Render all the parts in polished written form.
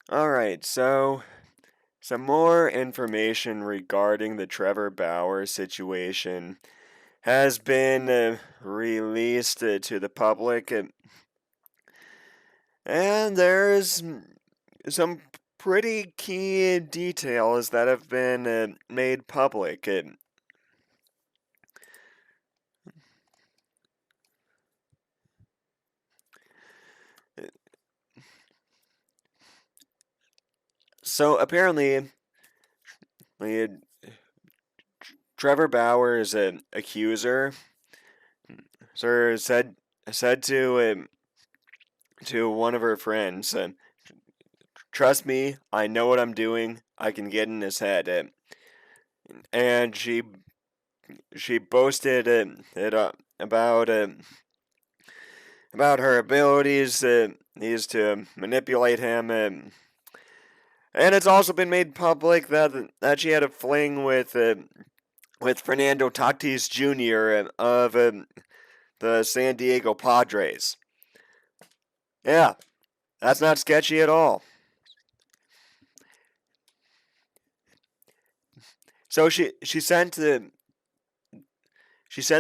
Alright, so some more information regarding the Trevor Bauer situation has been released to the public, and there's some pretty key details that have been made public. So apparently, uh, Trevor Bauer's accuser, sir, said to one of her friends, "Trust me, I know what I'm doing. I can get in his head." And she boasted about her abilities is to manipulate him, and it's also been made public that she had a fling with Fernando Tatis Jr. Of the San Diego Padres. Yeah, that's not sketchy at all. So she sent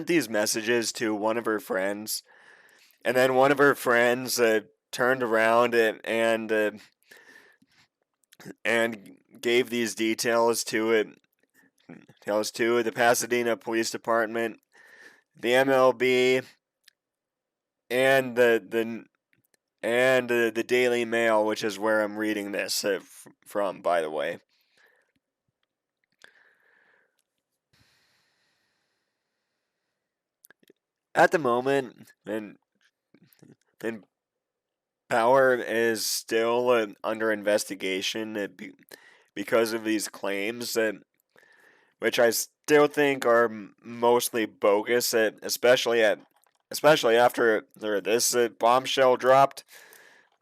these messages to one of her friends, and then one of her friends turned around and gave these details to the Pasadena Police Department, the MLB, and the Daily Mail, which is where I'm reading this from, by the way. At the moment, and Power is still under investigation because of these claims, which I still think are mostly bogus, especially after this bombshell dropped.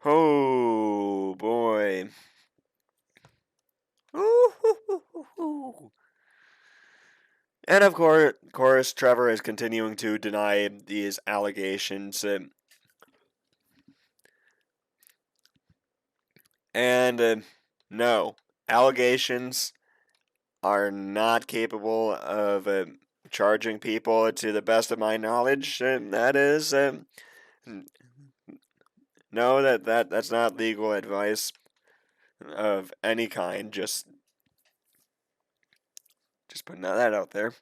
Oh boy. Ooh. And of course, Trevor is continuing to deny these allegations, and no, allegations are not capable of charging people. To the best of my knowledge, that is no, that's not legal advice of any kind. Just putting that out there.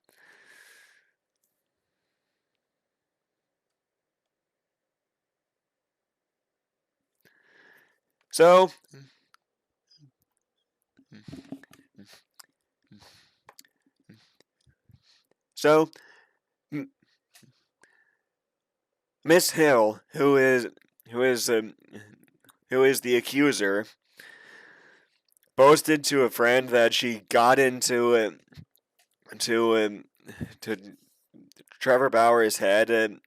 So, so Miss Hill, who is um, who is the accuser, boasted to a friend that she got into to to Trevor Bauer's head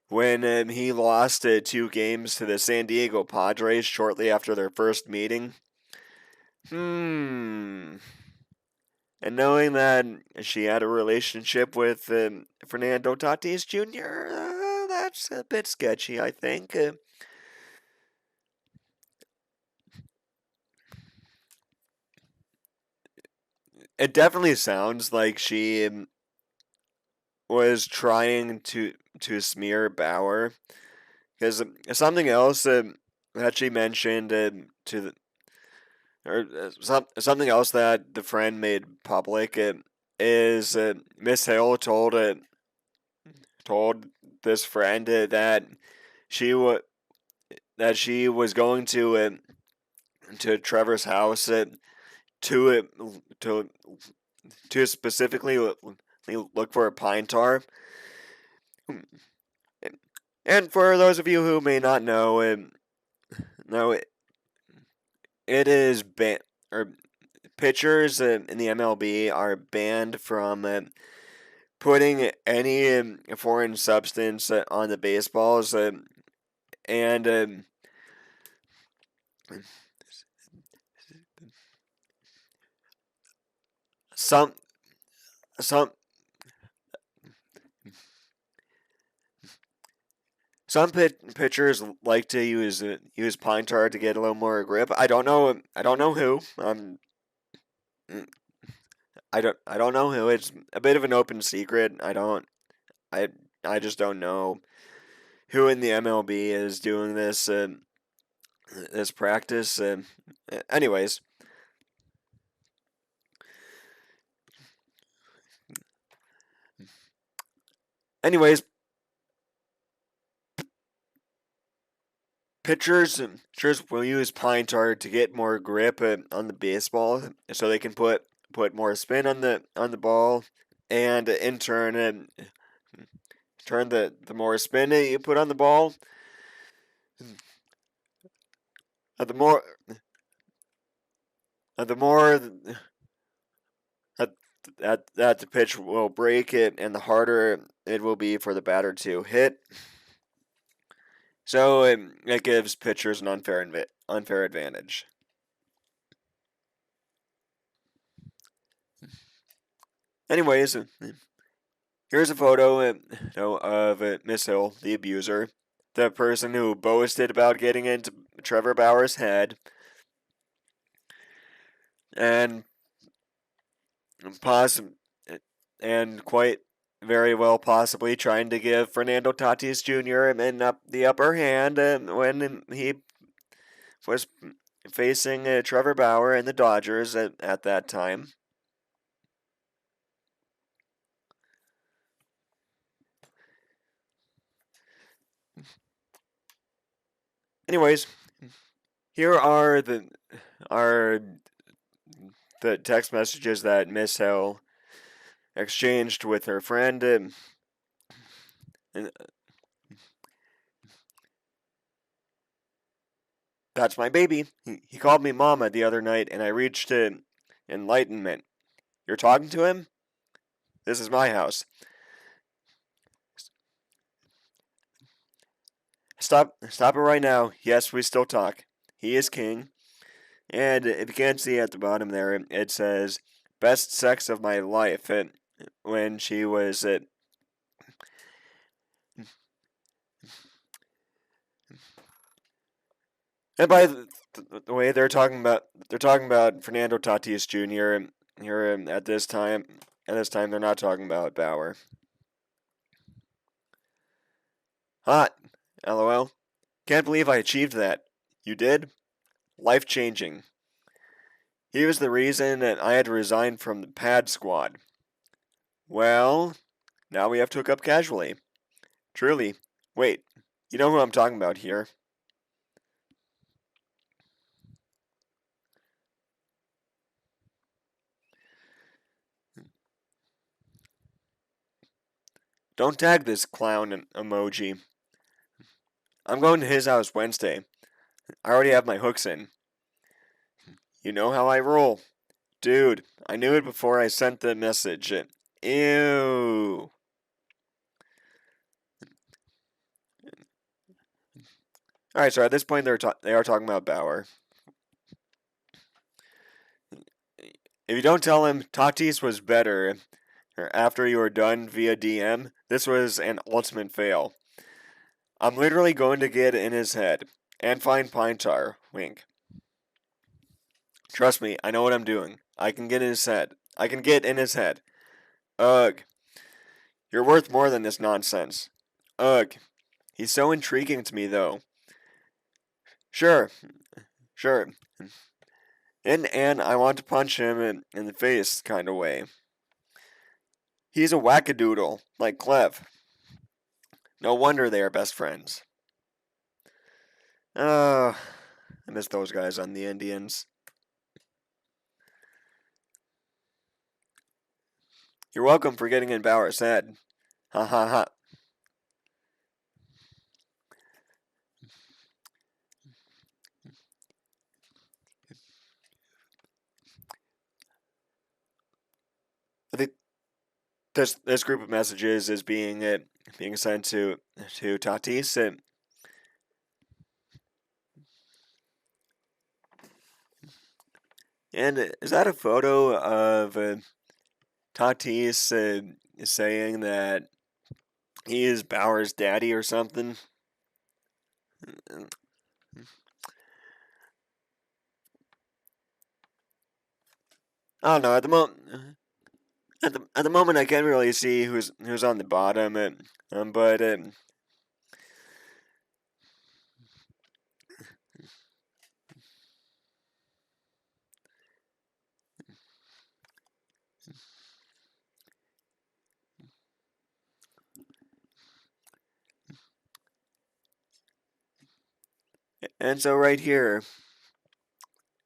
when he lost 2 games to the San Diego Padres shortly after their first meeting. Hmm. And knowing that she had a relationship with Fernando Tatis Jr., that's a bit sketchy, I think. It definitely sounds like she was trying to smear Bauer, because something else that she mentioned to the, or something else that the friend made public is Miss Hill told this friend she wa- that she was going to Trevor's house to to to specifically look for a pine tar. And for those of you who may not know, no, it is or pitchers in the MLB are banned from putting any foreign substance on the baseballs, and some some Some pitchers like to use pine tar to get a little more grip. I don't know. I don't know who. I don't know who. It's a bit of an open secret. I I just don't know who in the MLB is doing this practice. Anyways, anyways, pitchers will use pine tar to get more grip on the baseball, so they can put more spin on the ball, and in turn, turn the more spin that you put on the ball, the more the more that the pitch will break it, and the harder it will be for the batter to hit. So it gives pitchers an unfair advantage. Anyways, here's a photo of Miss Hill, the abuser, the person who boasted about getting into Trevor Bauer's head, and quite very well possibly trying to give Fernando Tatis Jr. The upper hand when he was facing Trevor Bauer and the Dodgers at that time. Anyways, here are the text messages that Miss Hill exchanged with her friend. And that's my baby. He called me Mama the other night, and I reached enlightenment. You're talking to him? This is my house. Stop it right now. Yes, we still talk. He is king. And if you can't see at the bottom there, it says, best sex of my life. When she was and by the way, they're talking about Fernando Tatis Jr. here at this time. At this time, they're not talking about Bauer. Hot. LOL. Can't believe I achieved that. You did? Life-changing. He was the reason that I had to resign from the pad squad. Well, now we have to hook up casually. Truly. Wait, you know who I'm talking about here. Don't tag this clown emoji. I'm going to his house Wednesday. I already have my hooks in. You know how I roll. Dude, I knew it before I sent the message. Ew. Alright, so at this point they are talking about Bauer. If you don't tell him Tatis was better after you were done via DM, this was an ultimate fail. I'm literally going to get in his head and find pine tar. Wink. Trust me, I know what I'm doing. I can get in his head. Ugh. You're worth more than this nonsense. Ugh. He's so intriguing to me, though. Sure. And I want to punch him in the face kind of way. He's a wackadoodle, like Clev. No wonder they are best friends. I miss those guys on the Indians. You're welcome for getting in Bauer's head. Ha ha ha. I think this group of messages is being sent to Tatis. And is that a photo of Tatis saying that he is Bauer's daddy or something? I don't know. At the moment, I can't really see who's on the bottom. But and so right here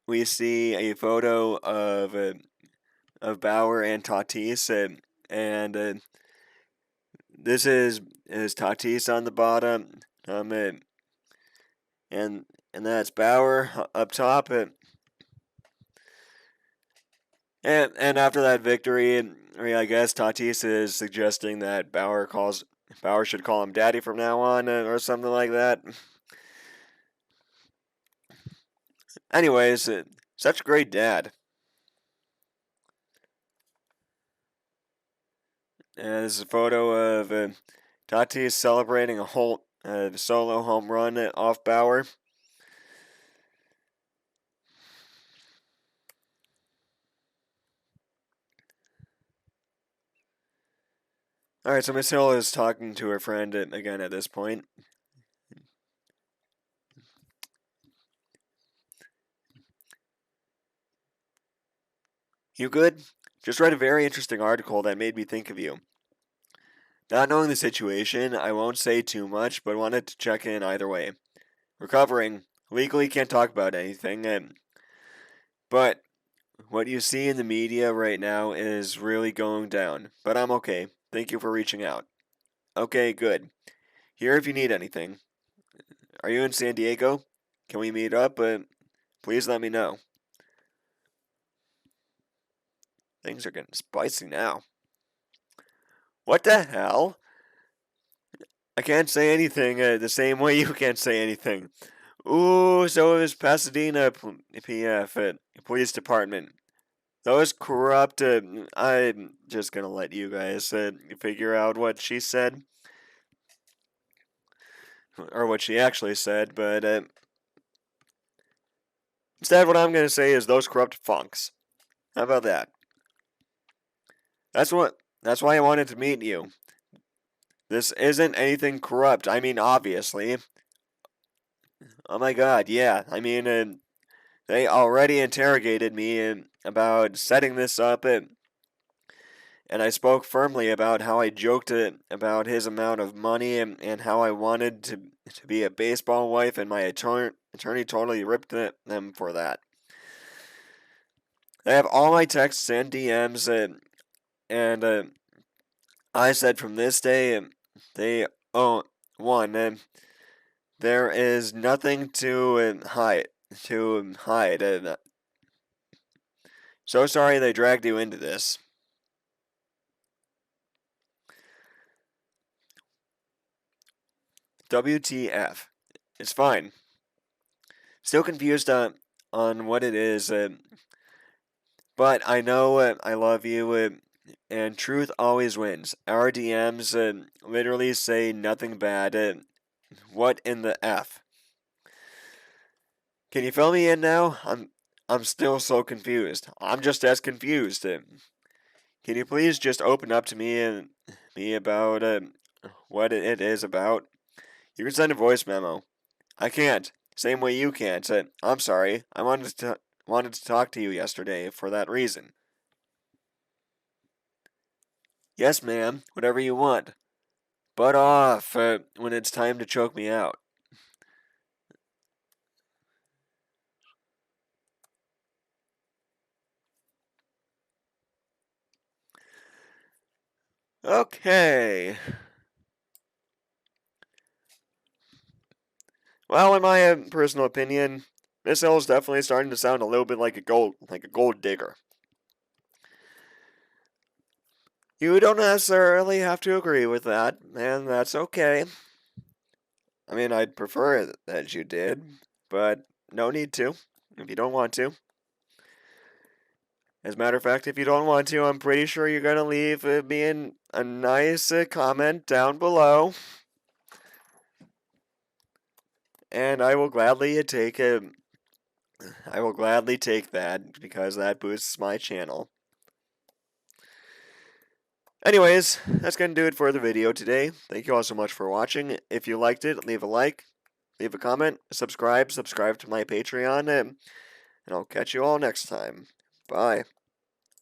we see a photo of Bauer and Tatis, and this is Tatis on the bottom, and that's Bauer up top, and after that victory, I guess Tatis is suggesting that Bauer should call him Daddy from now on, or something like that. Anyways, such a great dad. And this is a photo of Tatis celebrating a solo home run off Bauer. All right, so Miss Hill is talking to her friend again at this point. You good? Just read a very interesting article that made me think of you. Not knowing the situation, I won't say too much, but wanted to check in either way. Recovering. Legally can't talk about anything, but what you see in the media right now is really going down. But I'm okay. Thank you for reaching out. Okay, good. Here if you need anything. Are you in San Diego? Can we meet up? Please let me know. Things are getting spicy now. What the hell? I can't say anything the same way you can't say anything. Ooh, so is Pasadena PF Police Department. Those corrupt. I'm just gonna let you guys figure out what she said, or what she actually said. But instead, what I'm gonna say is those corrupt funks. How about that? That's what. That's why I wanted to meet you. This isn't anything corrupt. I mean, obviously. Oh my god, yeah. I mean, they already interrogated me about setting this up, and I spoke firmly about how I joked about his amount of money and how I wanted to be a baseball wife, and my attorney totally ripped them for that. They have all my texts and DMs, and I said from this day, they own one. There is nothing to hide. To hide. So sorry they dragged you into this. WTF. It's fine. Still confused on what it is, but I know I love you, and truth always wins. Our DMs literally say nothing bad. What in the F? Can you fill me in now? I'm still so confused. I'm just as confused. Can you please just open up to me about what it is about? You can send a voice memo. I can't. Same way you can't. I'm sorry. I wanted to talk to you yesterday for that reason. Yes, ma'am. Whatever you want. Butt off when it's time to choke me out. Okay. Well, in my personal opinion, Miss Hill is definitely starting to sound a little bit like a gold digger. You don't necessarily have to agree with that, and that's okay. I mean, I'd prefer that you did, but no need to if you don't want to. As a matter of fact, if you don't want to, I'm pretty sure you're going to leave me a nice comment down below. and I will gladly take it. I will gladly take that because that boosts my channel. Anyways, that's going to do it for the video today. Thank you all so much for watching. If you liked it, leave a like, leave a comment, subscribe to my Patreon, and I'll catch you all next time. Bye.